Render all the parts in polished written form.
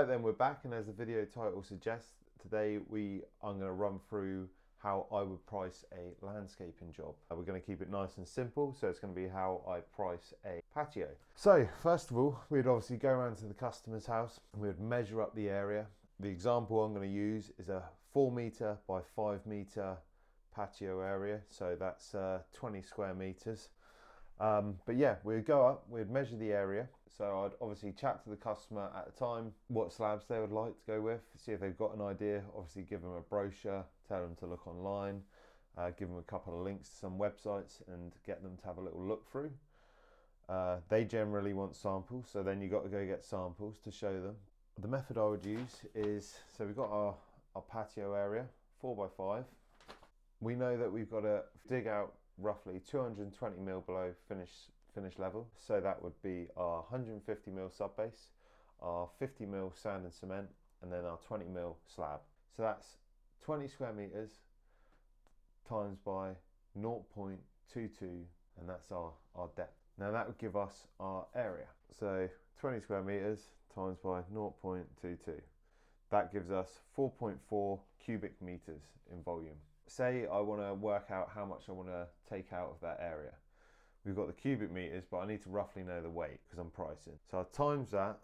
Right then, we're back, and as the video title suggests, today I'm going to run through how I would price a landscaping job. We're going to keep it nice and simple, so it's going to be how I price a patio. So first of all, we'd obviously go around to the customer's house and we'd measure up the area. The example I'm going to use is a 4 meter by 5 meter patio area, so that's 20 square meters. But yeah, we'd go up, we'd measure the area. So I'd obviously chat to the customer at the time, what slabs they would like to go with, see if they've got an idea, obviously give them a brochure, tell them to look online, give them a couple of links to some websites and get them to have a little look through. They generally want samples, so then you've got to go get samples to show them. The method I would use is, so we've got our patio area, 4 by 5. We know that we've got to dig out roughly 220 mil below finish level, so that would be our 150 mil sub base, our 50 mil sand and cement, and then our 20 mil slab. So that's 20 square meters times by 0.22, and that's our depth. Now that would give us our area, so 20 square meters times by 0.22, that gives us 4.4 cubic meters in volume. Say I want to work out how much I want to take out of that area. We've got the cubic meters, but I need to roughly know the weight because I'm pricing. So I'll times that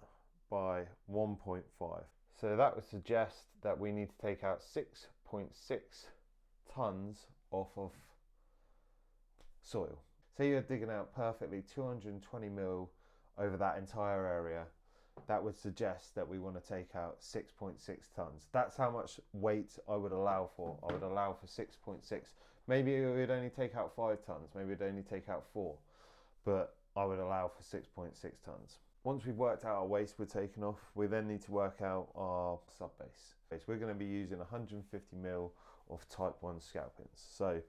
by 1.5. So that would suggest that we need to take out 6.6 tons off of soil. Say you're digging out perfectly 220 mil over that entire area. That would suggest that we want to take out 6.6 tons. That's how much weight I would allow for. I would allow for 6.6. Maybe it would only take out 5 tons. Maybe it would only take out 4. But I would allow for 6.6 tons. Once we've worked out our waste we're taking off, we then need to work out our sub base. We're going to be using 150 mil of type 1 scalpings. So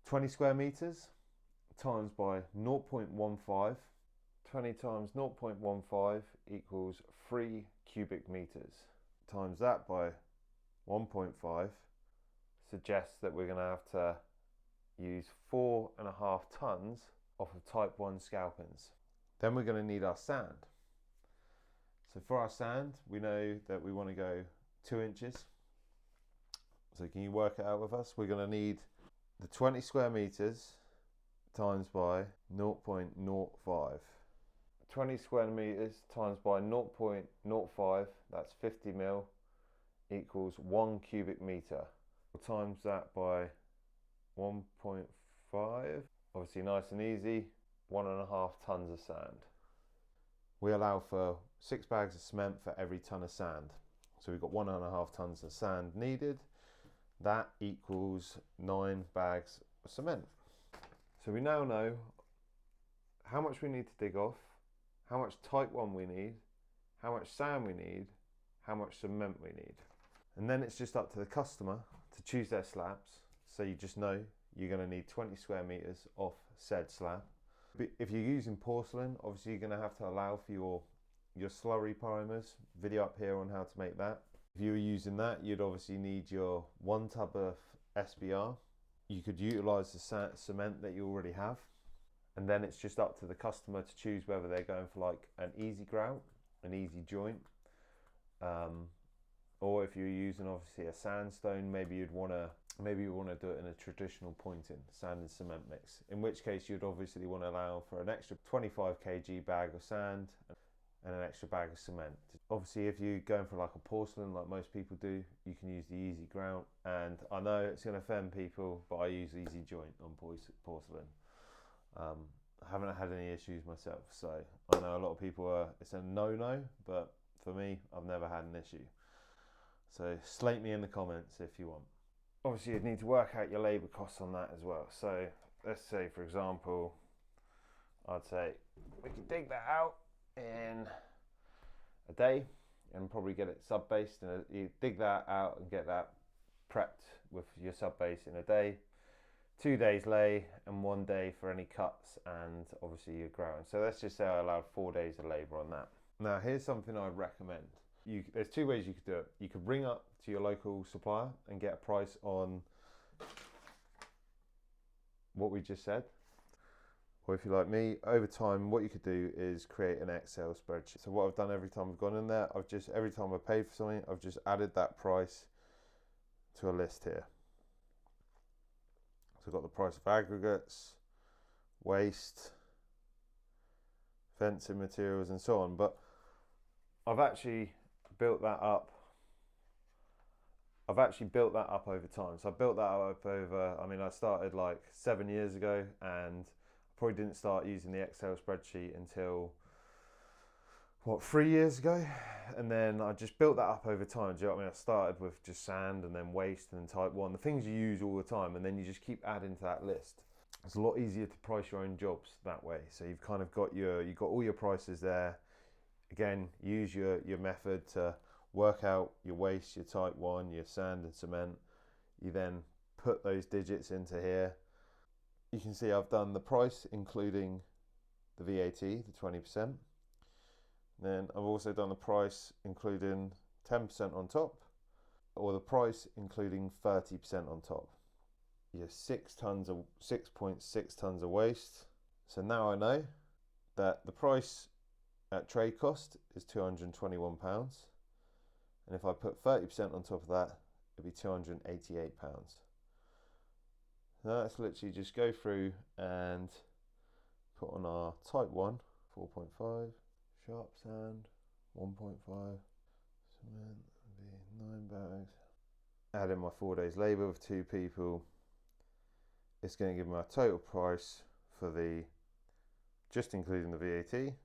20 square meters times by 0.15. 20 times 0.15 equals 3 cubic meters. Times that by 1.5 suggests that we're going to have to use 4.5 tons off of type 1 scalpings. Then we're going to need our sand. So for our sand, we know that we want to go 2 inches. So can you work it out with us? We're going to need the 20 square meters times by 0.05. 20 square meters times by 0.05, that's 50 mil, equals 1 cubic meter. We'll times that by 1.5, obviously nice and easy, 1.5 tons of sand. We allow for 6 bags of cement for every ton of sand. So we've got 1.5 tons of sand needed. That equals 9 bags of cement. So we now know how much we need to dig off, how much type 1 we need, how much sand we need, how much cement we need. And then it's just up to the customer to choose their slabs. So you just know you're going to need 20 square meters off said slab. But if you're using porcelain, obviously you're going to have to allow for your slurry primers. Video up here on how to make that. If you were using that, you'd obviously need your 1 tub of SBR. You could utilize the cement that you already have. And then it's just up to the customer to choose whether they're going for like an easy grout, an easy joint, or if you're using obviously a sandstone, maybe you want to do it in a traditional pointing sand and cement mix. In which case you'd obviously want to allow for an extra 25 kg bag of sand and an extra bag of cement. Obviously, if you're going for like a porcelain, like most people do, you can use the easy grout. And I know it's going to offend people, but I use easy joint on porcelain. I haven't had any issues myself, so I know a lot of people it's a no-no, but for me, I've never had an issue. So slate me in the comments if you want. Obviously, you'd need to work out your labour costs on that as well. So let's say, for example, I'd say we could dig that out in a day and probably get it sub-based. And you dig that out and get that prepped with your sub-base in a day. 2 days lay and 1 day for any cuts and obviously your grouting. So let's just say I allowed 4 days of labour on that. Now here's something I'd recommend. There's 2 ways you could do it. You could ring up to your local supplier and get a price on what we just said. Or if you're like me, over time, what you could do is create an Excel spreadsheet. So what I've done every time I've gone in there, every time I paid for something, I've just added that price to a list here. So I've got the price of aggregates, waste, fencing materials, and so on. But I've actually built that up. Over time. So I built that up over, I started like 7 years ago, and probably didn't start using the Excel spreadsheet until 3 years ago, and then I just built that up over time. Do you know what I mean? I started with just sand, and then waste, and then type 1, the things you use all the time, and then you just keep adding to that list. It's a lot easier to price your own jobs that way. So you've kind of got all your prices there. Again, use your method to work out your waste, your type 1, your sand and cement. You then put those digits into here. You can see I've done the price including the VAT, the 20%. Then I've also done the price including 10% on top, or the price including 30% on top. Your 6.6 tons of waste. So now I know that the price at trade cost is £221. And if I put 30% on top of that, it'd be £288. Now let's literally just go through and put on our type 1, 4.5, sharp sand, 1.5, cement would be 9 bags. Add in my 4 days labour with 2 people. It's going to give me my total price for just including the VAT,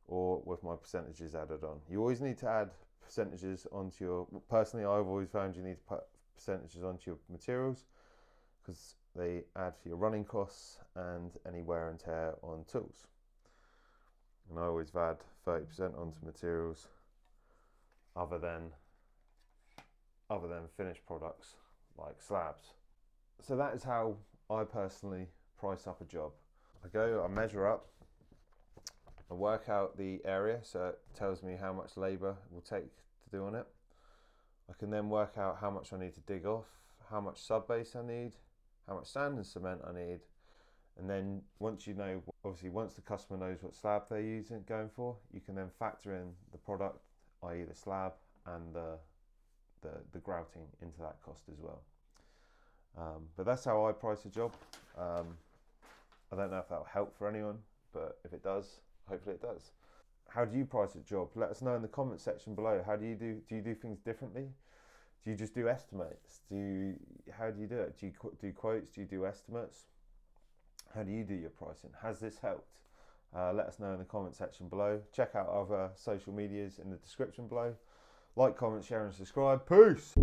or with my percentages added on. You always need to add percentages onto your, personally I've always found you need to put percentages onto your materials, because they add for your running costs and any wear and tear on tools. And I always add 30% onto materials other than finished products like slabs. So that is how I personally price up a job. I measure up, I work out the area, so it tells me how much labour it will take to do on it. I can then work out how much I need to dig off, how much sub-base I need, how much sand and cement I need, and then once the customer knows what slab they're going for, you can then factor in the product, i.e. the slab, and the grouting into that cost as well. But that's how I price a job. I don't know if that'll help for anyone, but if it does, hopefully it does. How do you price a job? Let us know in the comment section below. How do you do things differently? Do you just do estimates? How do you do it? Do you do quotes? Do you do estimates? How do you do your pricing? Has this helped? Let us know in the comment section below. Check out our social medias in the description below. Like, comment, share and subscribe. Peace!